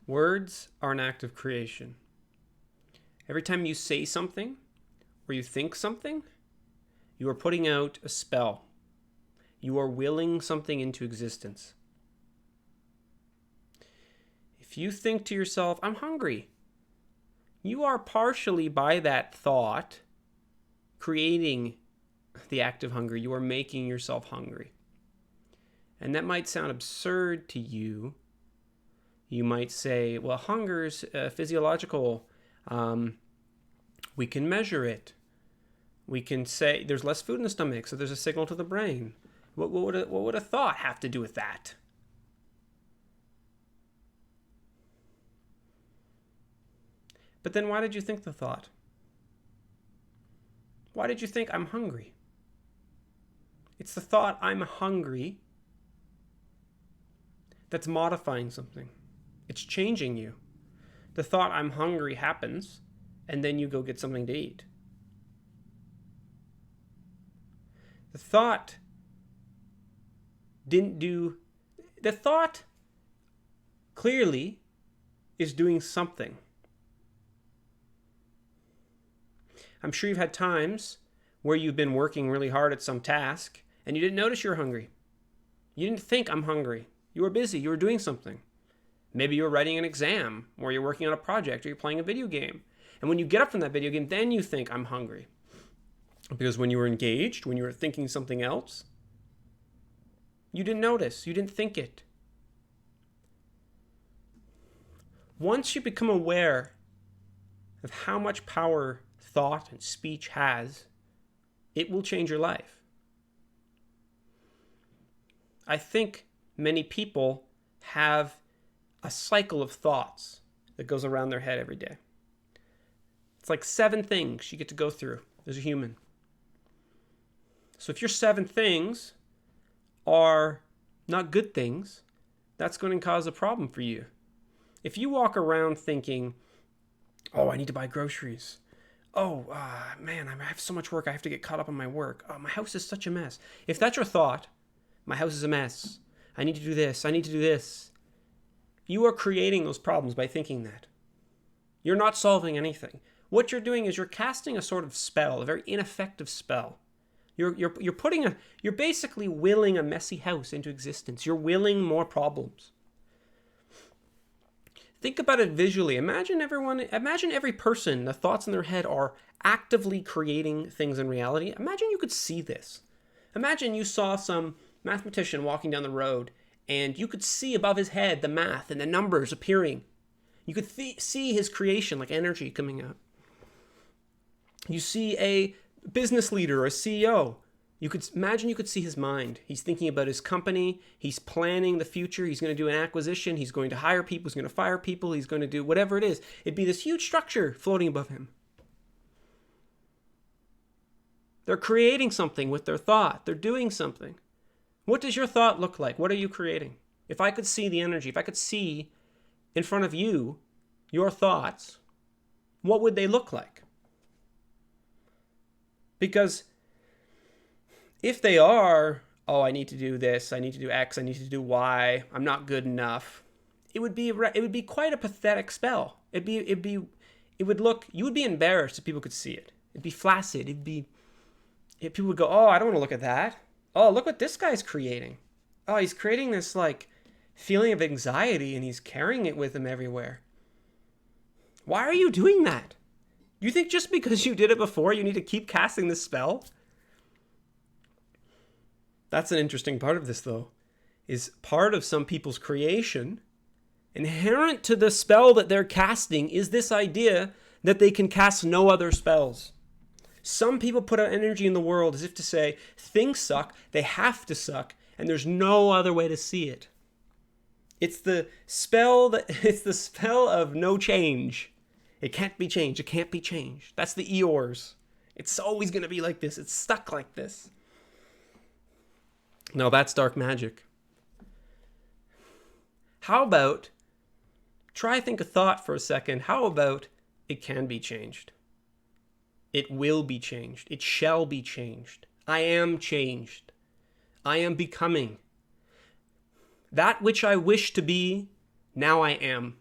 Words are an act of creation. Every time you say something or you think something, you are putting out a spell. You are willing something into existence. If you think to yourself, I'm hungry, you are partially, by that thought, creating the act of hunger. You are making yourself hungry. And that might sound absurd to you. You might say, well, hunger's physiological. We can measure it. We can say there's less food in the stomach, so there's a signal to the brain. What would a thought have to do with that? But then why did you think the thought? Why did you think I'm hungry? It's the thought I'm hungry that's modifying something. It's changing you. The thought I'm hungry happens, and then you go get something to eat. The thought clearly is doing something. I'm sure you've had times where you've been working really hard at some task and you didn't notice you're hungry. You didn't think I'm hungry. You were busy. You were doing something. Maybe you were writing an exam or you're working on a project or you're playing a video game. And when you get up from that video game, then you think I'm hungry. Because when you were engaged, when you were thinking something else, you didn't notice. You didn't think it. Once you become aware of how much power thought and speech has, it will change your life. I think many people have a cycle of thoughts that goes around their head every day. It's like 7 things you get to go through as a human. So if your 7 things are not good things, that's going to cause a problem for you. If you walk around thinking, oh, I need to buy groceries. Oh, man, I have so much work. I have to get caught up on my work. Oh, my house is such a mess. If that's your thought, my house is a mess. I need to do this. I need to do this. You are creating those problems by thinking that. You're not solving anything. What you're doing is you're casting a sort of spell, a very ineffective spell. You're basically willing a messy house into existence. You're willing more problems. Think about it visually. Imagine every person, the thoughts in their head are actively creating things in reality. Imagine you could see this. Imagine you saw some mathematician walking down the road and you could see above his head the math and the numbers appearing. You could see his creation, like energy coming out. You see a business leader or a CEO. You could see his mind. He's thinking about his company. He's planning the future. He's going to do an acquisition. He's going to hire people. He's going to fire people. He's going to do whatever it is. It'd be this huge structure floating above him. They're creating something with their thought. They're doing something. What does your thought look like? What are you creating? If I could see the energy, if I could see in front of you your thoughts, what would they look like? Because if they are, oh, I need to do this, I need to do X, I need to do Y, I'm not good enough, it would be quite a pathetic spell. You would be embarrassed if people could see it. It'd be flaccid. People would go, oh, I don't want to look at that. Oh, look what this guy's creating. Oh, he's creating this like feeling of anxiety and he's carrying it with him everywhere. Why are you doing that? You think just because you did it before, you need to keep casting this spell? That's an interesting part of this, though, is part of some people's creation. Inherent to the spell that they're casting is this idea that they can cast no other spells. Some people put out energy in the world as if to say, things suck, they have to suck, and there's no other way to see it. It's the spell of no change. It can't be changed. It can't be changed. That's the Eeyores. It's always going to be like this. It's stuck like this. No, that's dark magic. How about, think a thought for a second. How about it can be changed? It will be changed. It shall be changed. I am changed. I am becoming. That which I wish to be, now I am.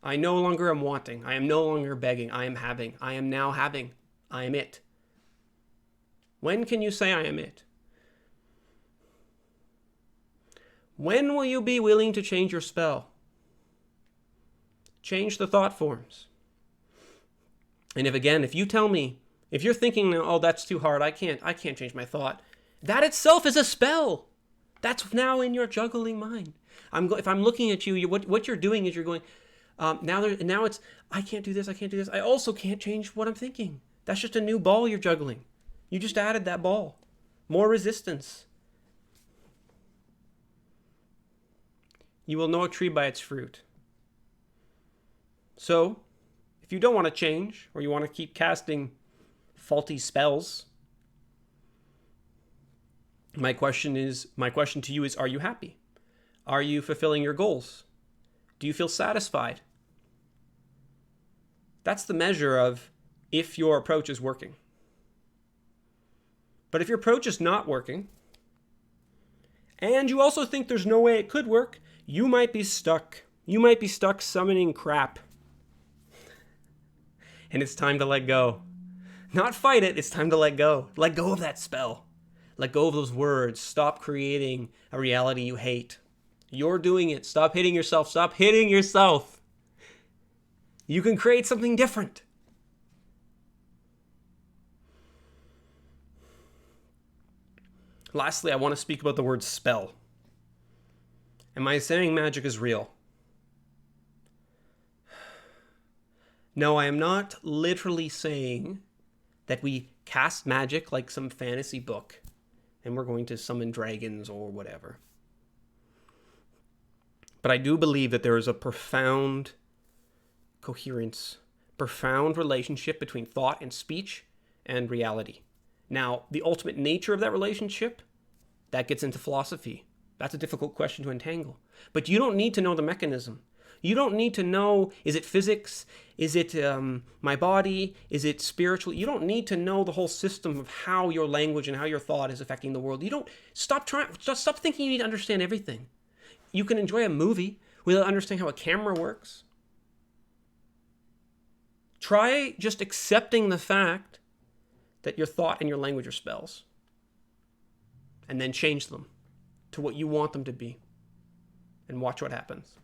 I no longer am wanting. I am no longer begging. I am having. I am now having. I am it. When can you say I am it? When will you be willing to change your spell? Change the thought forms. And if you tell me, if you're thinking, oh, that's too hard, I can't change my thought, that itself is a spell. That's now in your juggling mind. If I'm looking at you, what you're doing is you're going, now it's, I can't do this, I can't do this. I also can't change what I'm thinking. That's just a new ball you're juggling. You just added that ball. More resistance. You will know a tree by its fruit. So, if you don't want to change, or you want to keep casting faulty spells, my question to you is, are you happy? Are you fulfilling your goals? Do you feel satisfied? That's the measure of if your approach is working. But if your approach is not working, and you also think there's no way it could work, you might be stuck. You might be stuck summoning crap. And it's time to let go. Not fight it, it's time to let go. Let go of that spell. Let go of those words. Stop creating a reality you hate. You're doing it. Stop hitting yourself. Stop hitting yourself. You can create something different. Lastly, I want to speak about the word spell. Am I saying magic is real? No, I am not literally saying that we cast magic like some fantasy book and we're going to summon dragons or whatever. But I do believe that there is a profound coherence, profound relationship between thought and speech and reality. Now, the ultimate nature of that relationship, that gets into philosophy. That's a difficult question to untangle. But you don't need to know the mechanism. You don't need to know, is it physics? Is it my body? Is it spiritual? You don't need to know the whole system of how your language and how your thought is affecting the world. You don't, stop thinking you need to understand everything. You can enjoy a movie without understanding how a camera works. Try just accepting the fact that your thought and your language are spells. And then change them to what you want them to be. And watch what happens.